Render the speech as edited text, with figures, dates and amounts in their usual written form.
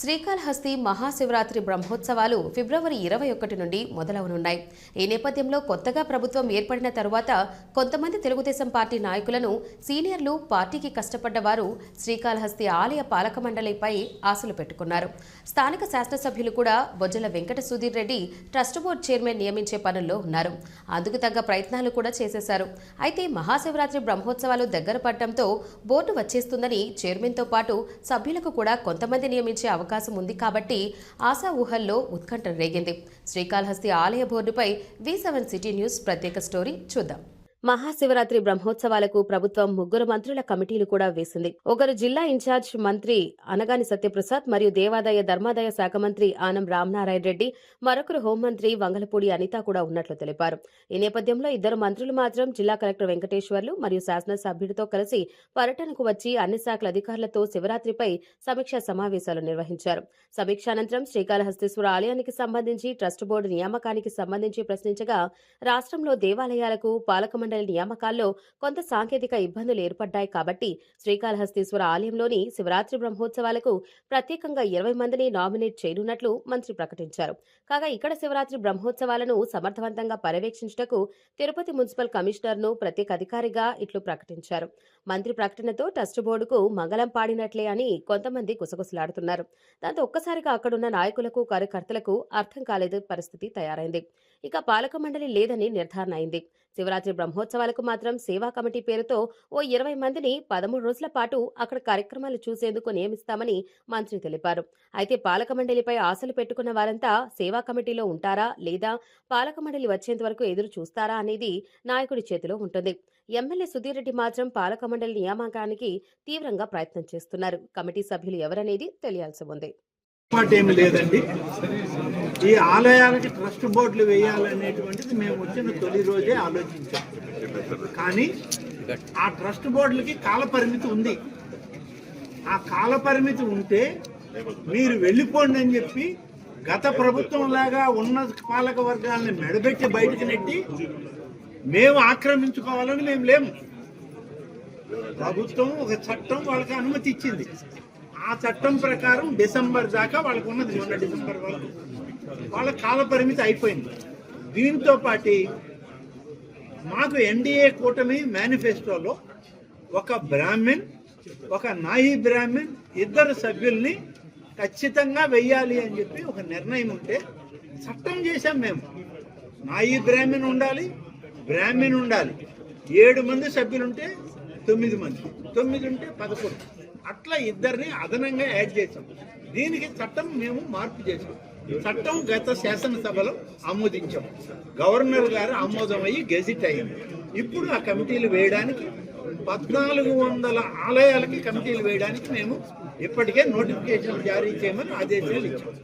శ్రీకాళహస్తి మహాశివరాత్రి బ్రహ్మోత్సవాలు ఫిబ్రవరి 21 నుండి మొదలవనున్నాయి. ఈ నేపథ్యంలో కొత్తగా ప్రభుత్వం ఏర్పడిన తరువాత కొంతమంది తెలుగుదేశం పార్టీ నాయకులను సీనియర్లు పార్టీకి కష్టపడ్డ వారు శ్రీకాళహస్తి ఆలయ పాలక మండలిపై ఆశలు పెట్టుకున్నారు. స్థానిక శాసనసభ్యులు కూడా Bojjala Venkata Sudheer Reddy trust board chairman నియమించే పనుల్లో ఉన్నారు. అందుకు తగ్గ ప్రయత్నాలు కూడా చేసేశారు. అయితే మహాశివరాత్రి బ్రహ్మోత్సవాలు దగ్గర పడటంతో బోర్డు వచ్చేస్తుందని చైర్మన్తో పాటు సభ్యులకు కూడా కొంతమంది నియమించే అవకాశం ఉంది కాబట్టి ఆశా ఊహల్లో ఉత్కంఠ రేగింది. శ్రీకాళహస్తి ఆలయ బోర్డుపై V7 సిటీ న్యూస్ ప్రత్యేక స్టోరీ చూద్దాం. మహాశివరాత్రి బ్రహ్మోత్సవాలకు ప్రభుత్వం 3 మంత్రుల కమిటీలు కూడా వేసింది. ఒకరు జిల్లా ఇన్ఛార్జ్ మంత్రి అనగాని సత్యప్రసాద్ మరియు దేవాదాయ ధర్మాదాయ శాఖ మంత్రి ఆనం రామనారాయణ రెడ్డి, మరొకరు హోంమంత్రి వంగలపూడి అనిత కూడా ఉన్నట్లు తెలిపారు. ఈ నేపథ్యంలో 2 మంత్రులు మాత్రం జిల్లా కలెక్టర్ వెంకటేశ్వర్లు మరియు శాసనసభ్యుడితో కలిసి పర్యటనకు వచ్చి అన్ని శాఖల అధికారులతో శివరాత్రిపై సమీక్షా సమావేశాలు నిర్వహించారు. సమీక్ష అనంతరం శ్రీకాళహస్తీశ్వర ఆలయానికి సంబంధించి ట్రస్ట్ బోర్డు నియామకానికి సంబంధించి ప్రశ్నించగా రాష్ట్రంలో దేవాలయాలకు పాలక మండలి నియామకాల్లో కొంత సాంకేతిక ఇబ్బందులు ఏర్పడ్డాయి కాబట్టి శ్రీకాళహస్తీశ్వర ఆలయంలోని శివరాత్రి బ్రహ్మోత్సవాలకు ప్రత్యేకంగా 20 మందిని నామినేట్ చేయనున్నట్లు మంత్రి ప్రకటించారు. కాగా ఇక్కడ శివరాత్రి బ్రహ్మోత్సవాలను సమర్థవంతంగా పర్యవేక్షించటకు తిరుపతి మున్సిపల్ కమిషనర్ను ప్రత్యేక అధికారిగా ఇట్లు ప్రకటించారు. మంత్రి ప్రకటనతో ట్రస్ట్ బోర్డుకు మంగళం పాడినట్లే అని కొంతమంది గుసగుసలాడుతున్నారు. దాంతో ఒక్కసారిగా అక్కడున్న నాయకులకు కార్యకర్తలకు అర్థం కాలేదు పరిస్థితి తయారైంది. ఇక పాలక మండలి లేదని నిర్ధారణ అయింది. శివరాత్రి బ్రహ్మోత్సవాలకు మాత్రం సేవా కమిటీ పేరుతో ఓ 20 మందిని 13 రోజుల పాటు అక్కడ కార్యక్రమాలు చూసేందుకు నియమిస్తామని మంత్రి తెలిపారు. అయితే పాలక మండలిపై ఆశలు పెట్టుకున్న వారంతా సేవా కమిటీలో ఉంటారా లేదా పాలక మండలి వచ్చేంత వరకు ఎదురు చూస్తారా అనేది నాయకుడి చేతిలో ఉంటుంది. ఎమ్మెల్యే సుధీర్ రెడ్డి మాత్రం పాలక మండలి నియామకానికి తీవ్రంగా ప్రయత్నం చేస్తున్నారు. కమిటీ సభ్యులు ఎవరనేది తెలియాల్సి ఉంది. ఏమి లేదండి, ఈ ఆలయాలకి ట్రస్ట్ బోర్డులు వేయాలనేటువంటిది మేము వచ్చిన తొలి రోజే ఆలోచించాం. కానీ ఆ ట్రస్ట్ బోర్డులకి కాలపరిమితి ఉంది. ఆ కాలపరిమితి ఉంటే మీరు వెళ్ళిపోండి అని చెప్పి గత ప్రభుత్వం లాగా ఉన్న పాలక వర్గాలను మెడబెట్టి బయటకు నెట్టి మేము ఆక్రమించుకోవాలని మేము లేము. ప్రభుత్వం ఒక చట్టం వాళ్ళకి అనుమతి ఇచ్చింది. ఆ చట్టం ప్రకారం డిసెంబర్ దాకా వాళ్ళకు ఉన్నది. మొన్న డిసెంబర్ వరకు వాళ్ళ కాల పరిమితి అయిపోయింది. దీంతో పాటు మాకు ఎన్డీఏ కూటమి మేనిఫెస్టోలో ఒక బ్రాహ్మణ్, ఒక నాయి బ్రాహ్మణ్ 2 సభ్యుల్ని ఖచ్చితంగా వెయ్యాలి అని చెప్పి ఒక నిర్ణయం ఉంటే చట్టం చేశాం మేము. నాయి బ్రాహ్మణ్ ఉండాలి, బ్రాహ్మణ్ ఉండాలి. 7 మంది సభ్యులుంటే 9 మంది, 9 ఉంటే 11, అట్లా 2ని అదనంగా యాడ్ చేసాం. దీనికి చట్టం మేము మార్పు చేసాం. చట్టం గత శాసనసభలో ఆమోదించాం. గవర్నర్ గారు ఆమోదం అయ్యి గెజిట్ అయింది. ఇప్పుడు ఆ కమిటీలు వేయడానికి 1400 ఆలయాలకి కమిటీలు వేయడానికి మేము ఇప్పటికే నోటిఫికేషన్ జారీ చేయమని ఆదేశాలు ఇచ్చాం.